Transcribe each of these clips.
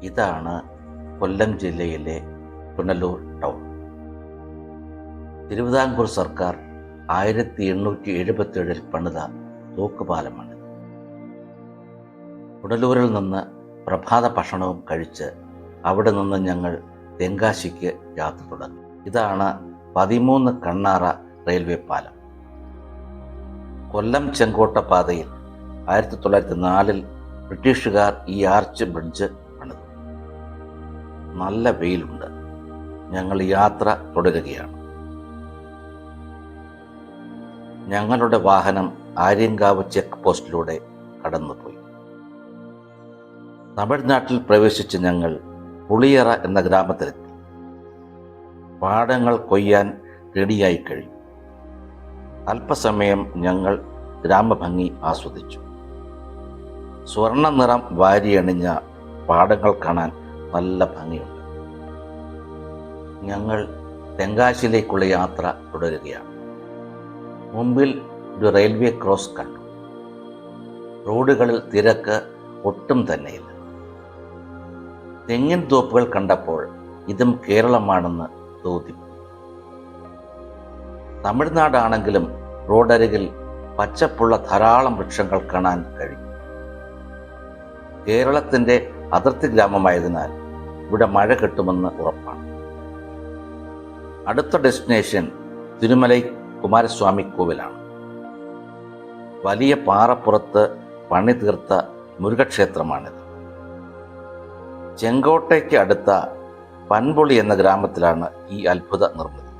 ഇതാണ് കൊല്ലം ജില്ലയിലെ പുനലൂർ ടൗൺ. തിരുവിതാംകൂർ സർക്കാർ 1877 പണിത തൂക്കുപാലമാണ്. പുനലൂരിൽ നിന്ന് പ്രഭാത ഭക്ഷണവും കഴിച്ച് അവിടെ നിന്ന് ഞങ്ങൾ തെങ്കാശിക്ക് യാത്ര തുടങ്ങി. ഇതാണ് 13 കണ്ണാറ റെയിൽവേ പാലം. കൊല്ലം ചെങ്കോട്ട പാതയിൽ 1904 ബ്രിട്ടീഷുകാർ ഈ ആർച്ച് ബ്രിഡ്ജ് പണിതു. നല്ല വെയിലുണ്ട്. ഞങ്ങൾ യാത്ര തുടരുകയാണ്. ഞങ്ങളുടെ വാഹനം ആര്യങ്കാവ് ചെക്ക് പോസ്റ്റിലൂടെ കടന്നുപോയി. തമിഴ്നാട്ടിൽ പ്രവേശിച്ച് ഞങ്ങൾ പുളിയറ എന്ന ഗ്രാമത്തിലെത്തി. പാടങ്ങൾ കൊയ്യാൻ റെഡിയായി കഴിഞ്ഞു. അല്പസമയം ഞങ്ങൾ ഗ്രാമഭംഗി ആസ്വദിച്ചു. സ്വർണ്ണ നിറം വാരിയണിഞ്ഞ പാടങ്ങൾ കാണാൻ നല്ല ഭംഗിയുണ്ട്. ഞങ്ങൾ തെങ്കാശിയിലേക്കുള്ള യാത്ര തുടരുകയാണ്. മുമ്പിൽ ഒരു റെയിൽവേ ക്രോസ് കണ്ടു. റോഡുകളിൽ തിരക്ക് ഒട്ടും തന്നെയില്ല. തെങ്ങിൻ തോപ്പുകൾ കണ്ടപ്പോൾ ഇതും കേരളമാണെന്ന് തോന്നി. തമിഴ്നാടാണെങ്കിലും റോഡരികിൽ പച്ചപ്പുള്ള ധാരാളം വൃക്ഷങ്ങൾ കാണാൻ കഴിയും. കേരളത്തിൻ്റെ അതിർത്തി ഗ്രാമമായതിനാൽ ഇവിടെ മഴ കിട്ടുമെന്ന് ഉറപ്പാണ്. അടുത്ത ഡെസ്റ്റിനേഷൻ തിരുമലൈ കുമാരസ്വാമി കോവിലാണ്. വലിയ പാറപ്പുറത്ത് പണി തീർത്ത മുരുകക്ഷേത്രമാണിത്. ചെങ്കോട്ടയ്ക്ക് അടുത്ത പൻപൊളി എന്ന ഗ്രാമത്തിലാണ് ഈ അത്ഭുത നിർമ്മിതി.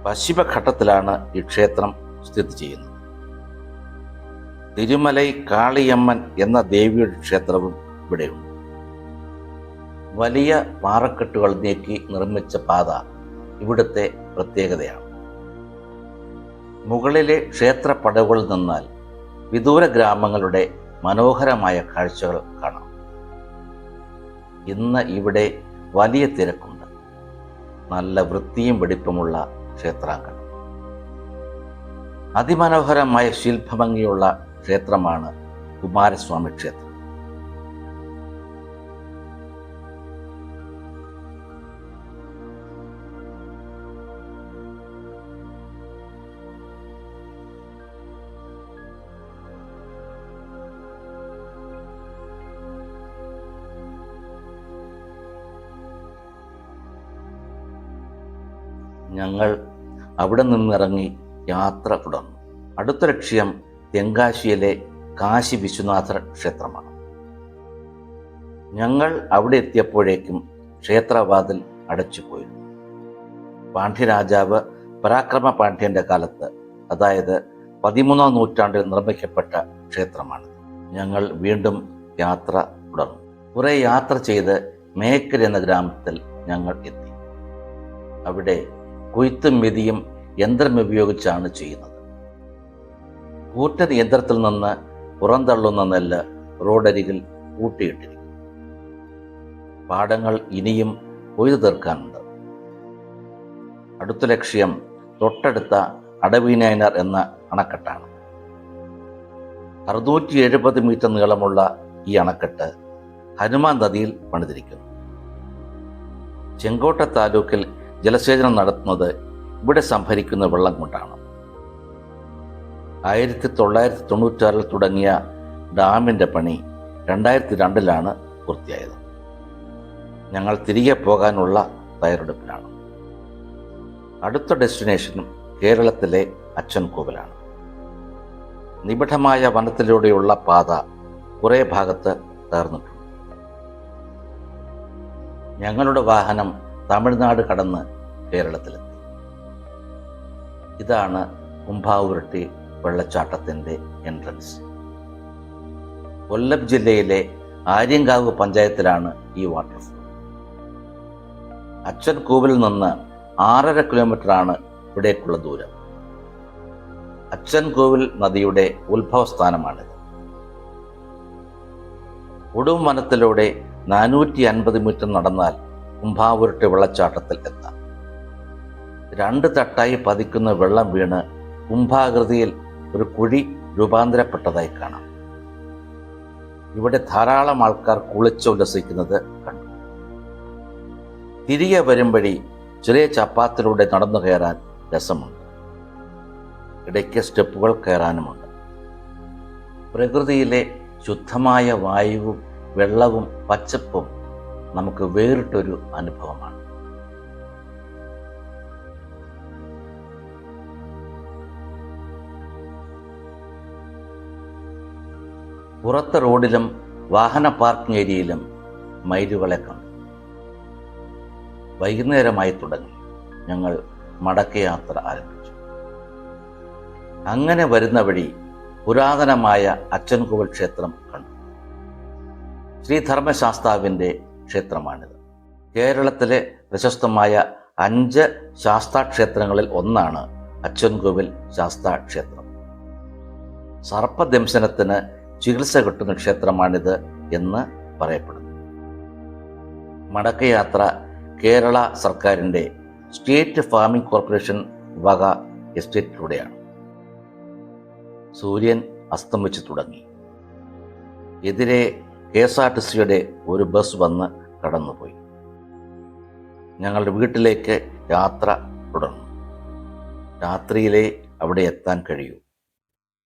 പശ്ചിമഘട്ടത്തിലാണ് ഈ ക്ഷേത്രം സ്ഥിതി ചെയ്യുന്നത്. തിരുമലൈ കാളിയമ്മൻ എന്ന ദേവിയുടെ ക്ഷേത്രവും ഇവിടെയുണ്ട്. വലിയ പാറക്കെട്ടുകൾ നീക്കി നിർമ്മിച്ച പാത ഇവിടുത്തെ പ്രത്യേകതയാണ്. മുകളിലെ ക്ഷേത്ര പടവുകളിൽ നിന്നാൽ വിദൂര ഗ്രാമങ്ങളുടെ മനോഹരമായ കാഴ്ചകൾ കാണാം. ഇന്ന് ഇവിടെ വലിയ തിരക്കുണ്ട്. നല്ല വൃത്തിയും വെടിപ്പുമുള്ള ക്ഷേത്രാങ്കണം. അതിമനോഹരമായ ശില്പഭംഗിയുള്ള ക്ഷേത്രമാണ് കുമാരസ്വാമി ക്ഷേത്രം. ഞങ്ങൾ അവിടെ നിന്നിറങ്ങി യാത്ര തുടർന്നു. അടുത്ത ലക്ഷ്യം തെങ്കാശിയിലെ കാശി വിശ്വനാഥ ക്ഷേത്രമാണ്. ഞങ്ങൾ അവിടെ എത്തിയപ്പോഴേക്കും ക്ഷേത്രവാതിൽ അടച്ചുപോയിരുന്നു. പാണ്ഡ്യരാജാവ് പരാക്രമ പാണ്ഡ്യന്റെ കാലത്ത്, അതായത് 13ാം നൂറ്റാണ്ടിൽ നിർമ്മിക്കപ്പെട്ട ക്ഷേത്രമാണ്. ഞങ്ങൾ വീണ്ടും യാത്ര തുടർന്നു. കുറെ യാത്ര ചെയ്ത് മേക്കൽ എന്ന ഗ്രാമത്തിൽ ഞങ്ങൾ എത്തി. അവിടെ കൊയ്ത്തും മെതിയും യന്ത്രം ഉപയോഗിച്ചാണ് ചെയ്യുന്നത്. കൂറ്റൻ യന്ത്രത്തിൽ നിന്ന് പുറന്തള്ളുന്ന നെല്ല് റോഡരികിൽ കൂട്ടിയിട്ടിരിക്കും. പാടങ്ങൾ ഇനിയും കൊയ്തു തീർക്കാനുണ്ട്. അടുത്ത ലക്ഷ്യം തൊട്ടടുത്ത അടവിനയനർ എന്ന അണക്കെട്ടാണ്. 670 മീറ്റർ നീളമുള്ള ഈ അണക്കെട്ട് ഹനുമാൻ നദിയിൽ പണിതിരിക്കുന്നു. ചെങ്കോട്ട താലൂക്കിൽ ജലസേചനം നടത്തുന്നത് ഇവിടെ സംഭരിക്കുന്ന വെള്ളം കൊണ്ടാണ്. 1996 തുടങ്ങിയ ഡാമിൻ്റെ പണി 2002 പൂർത്തിയായത്. ഞങ്ങൾ തിരികെ പോകാനുള്ള തയ്യാറെടുപ്പിലാണ്. അടുത്ത ഡെസ്റ്റിനേഷനും കേരളത്തിലെ അച്ഛൻ കോവിലാണ്. നിബിഡമായ വനത്തിലൂടെയുള്ള പാത കുറേ ഭാഗത്ത് തകർന്നിട്ടുണ്ട്. ഞങ്ങളുടെ വാഹനം തമിഴ്നാട് കടന്ന് കേരളത്തിലെത്തി. ഇതാണ് കുംഭാവുരുട്ടി വെള്ളച്ചാട്ടത്തിൻ്റെ എൻട്രൻസ്. കൊല്ലം ജില്ലയിലെ ആര്യങ്കാവ് പഞ്ചായത്തിലാണ് ഈ വാട്ടർഫോൾ. അച്ഛൻ കോവിലിൽ നിന്ന് 6.5 കിലോമീറ്ററാണ് ഇവിടേക്കുള്ള ദൂരം. അച്ഛൻ കോവിൽ നദിയുടെ ഉത്ഭവസ്ഥാനമാണിത്. കൊടും വനത്തിലൂടെ 450 മീറ്റർ നടന്നാൽ കുംഭാവുരുട്ടി വെള്ളച്ചാട്ടത്തിൽ എത്താം. 2 തട്ടായി പതിക്കുന്ന വെള്ളം വീണ് കുംഭാകൃതിയിൽ ഒരു കുഴി രൂപാന്തരപ്പെട്ടതായി കാണാം. ഇവിടെ ധാരാളം ആൾക്കാർ കുളിച്ചുല്ലസിക്കുന്നത് കണ്ടു. തിരികെ വരുംവഴി ചെറിയ ചപ്പാത്തിലൂടെ നടന്നു കയറാൻ രസമുണ്ട്. ഇടയ്ക്ക് സ്റ്റെപ്പുകൾ കയറാനുമുണ്ട്. പ്രകൃതിയിലെ ശുദ്ധമായ വായുവും വെള്ളവും പച്ചപ്പും നമുക്ക് വേറിട്ടൊരു അനുഭവമാണ്. പുറത്തെ റോഡിലും വാഹന പാർക്കിംഗ് ഏരിയയിലും മയിലുകളെ കണ്ടു. വൈകുന്നേരമായി തുടങ്ങി. ഞങ്ങൾ മടക്കയാത്ര ആരംഭിച്ചു. അങ്ങനെ വരുന്ന വഴി പുരാതനമായ അച്ചൻകോവിൽ ക്ഷേത്രം കണ്ടു. ശ്രീധർമ്മശാസ്താവിൻ്റെ ക്ഷേത്രമാണിത്. കേരളത്തിലെ പ്രശസ്തമായ 5 ശാസ്താക്ഷേത്രങ്ങളിൽ ഒന്നാണ് അച്ചൻകോവിൽ ശാസ്താ ക്ഷേത്രം. സർപ്പദംശനത്തിന് ചികിത്സ കിട്ടുന്ന ക്ഷേത്രമാണിത് എന്ന് പറയപ്പെടുന്നു. മടക്കയാത്ര കേരള സർക്കാരിൻ്റെ സ്റ്റേറ്റ് ഫാമിംഗ് കോർപ്പറേഷൻ വക എസ്റ്റേറ്റിലൂടെയാണ്. സൂര്യൻ അസ്തമിച്ചു തുടങ്ങി. എതിരെ KSRTCയുടെ ഒരു ബസ് വന്ന് കടന്നുപോയി. ഞങ്ങളുടെ വീട്ടിലേക്ക് യാത്ര തുടർന്നു. രാത്രിയിലേ അവിടെ എത്താൻ കഴിയൂ.